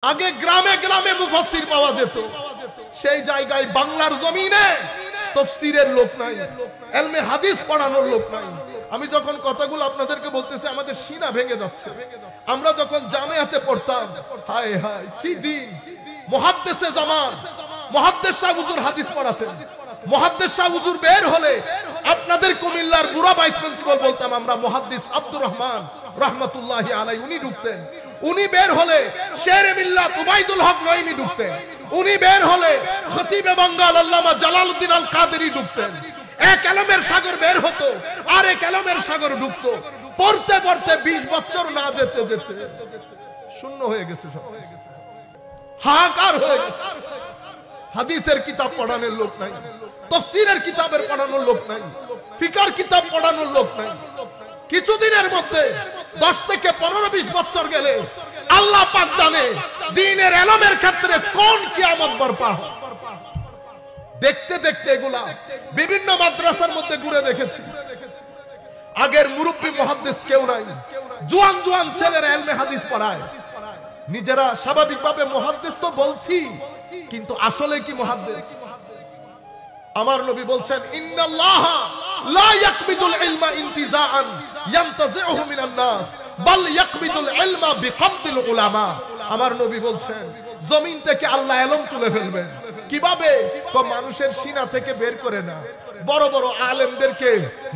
আগে গ্রামে গ্রামে মুফাসসির পাওয়া যেত, সেই জায়গায় বাংলার জমিনে তাফসীরের লোক নাই, ইলমে হাদিস পড়ানোর লোক নাই। আমি যখন কথাগুলো আপনাদেরকে বলতেছি আমাদের সিনা ভেঙে যাচ্ছে। আমরা যখন জামিয়াতে পড়তাম, হায় হায় কি দিন! মুহাদ্দিসে জামান মুহাদ্দিস শাহ হুজুর হাদিস পড়াতেন। মুহাদ্দিস শাহ হুজুর বের হলে আপনাদের কুমিল্লার বুড়া ভাইস প্রিন্সিপাল বলতাম আমরা, মুহাদ্দিস আব্দুর রহমান রাহমাতুল্লাহি আলাইহি উনি ঢুকতেন। উনি বের হলে শেরে মিল্লাত উবাইদুল হক নঈমি ঢুকতেন। উনি বের হলে খতিবে বাঙ্গাল আল্লামা জালালউদ্দিন আল কাদেরী ঢুকতেন। এক এলমের সাগর বের হতো, আর এক এলমের সাগর ঢুকতো। পড়তে পড়তে 20 বছর না যেতে যেতে শূন্য হয়ে গেছে, সব হাহাকার হয়ে গেছে। হাদিসের কিতাব পড়ানোর লোক নাই, তাফসীরের কিতাবের পড়ানোর লোক নাই, ফিকার কিতাব পড়ানোর লোক নাই। কিছুদিনের মধ্যে 10 থেকে 15-20 বছর গেলে আল্লাহ পাক জানে দ্বীনের ইলমের ক্ষেত্রে কোন কিয়ামত বর্পা হয়। দেখতে দেখতে এগুলা বিভিন্ন মাদ্রাসার মধ্যে ঘুরে দেখেছি। আগের মুরব্বী মুহাদ্দিস কেউ নাই, জোয়ান জোয়ান ছেলেরা ইলমে হাদিস পড়ায়। নিজেরা স্বাভাবিকভাবে মুহাদ্দিস তো বলছি, কিন্তু আসলে কি মুহাদ্দিস? আমার নবী বলছেন, ইন্নাল্লাহ লা ইয়াকবিদুল ইলমা ইনতিজাআন ইয়ানতাজিউহু মিনান নাস বাল ইয়াকবিদুল ইলমা বিকবদিল উলামা। আমার নবী বলছেন, জমিন থেকে আল্লাহ ইলম তুলে ফেলবেন। কিভাবে? তো মানুষের সিনা থেকে বের করে না, বড় বড় আলেমদেরকে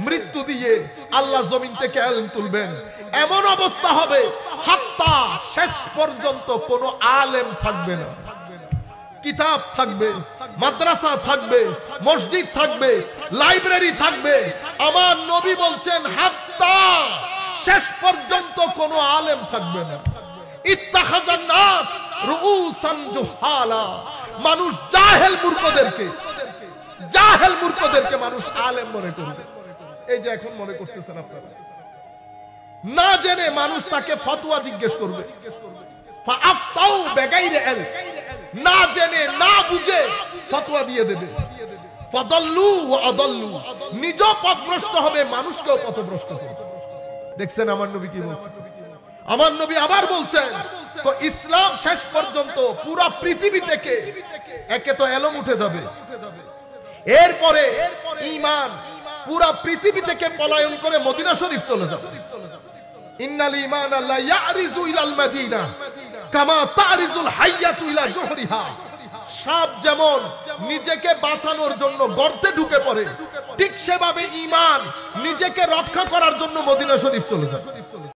মৃত্যু দিয়ে আল্লাহ জমিন থেকে ইলম তুলবেন। এমন অবস্থা হবে হাত্তা শেষ পর্যন্ত কোনো আলেম থাকবে না। কিতাব থাকবে, মাদ্রাসা থাকবে, মসজিদ থাকবে, লাইব্রেরি থাকবে। আমার নবী বলছেন হাত্তা শেষ পর্যন্ত কোনো আলেম থাকবে না। ইত্তাখাযান নাস রুউসান জুহালা। মানুষ জাহেল মূর্খদেরকে মানুষ আলেম মনে করবে। এই যে এখন মনে করতেছেন আপনারা, না জেনে মানুষ তাকে ফতোয়া জিজ্ঞেস করবে। ফাআফতাউ বিগাইরি ইলম, না জেনে না বুঝে ফতোয়া দিয়ে দেবে। ফাদাল্লু ওয়া আদাল্লু, নিজেও পথভ্রষ্ট হবে, মানুষকেও পথভ্রষ্ট করবে। দেখছেন আমার নবী কি বলছেন? আমার নবী আবার বলছেন, তো ইসলাম শেষ পর্যন্ত পুরো পৃথিবী থেকে একে তো ইলম উঠে যাবে, এরপরে ঈমান পুরো পৃথিবী থেকে পলায়ন করে মদিনা শরীফ চলে যাবে। ইন্নাল ঈমানা লা ইয়ারিজু ইলাল মাদিনা কামা তারিজুল হাইয়াতু ইলা জুহরিহা। সাপ যেমন নিজেকে বাঁচানোর জন্য গর্তে ঢুকে পড়ে, ঠিক সেভাবে ঈমান নিজেকে রক্ষা করার জন্য মদিনা শরীফ চলে যায়।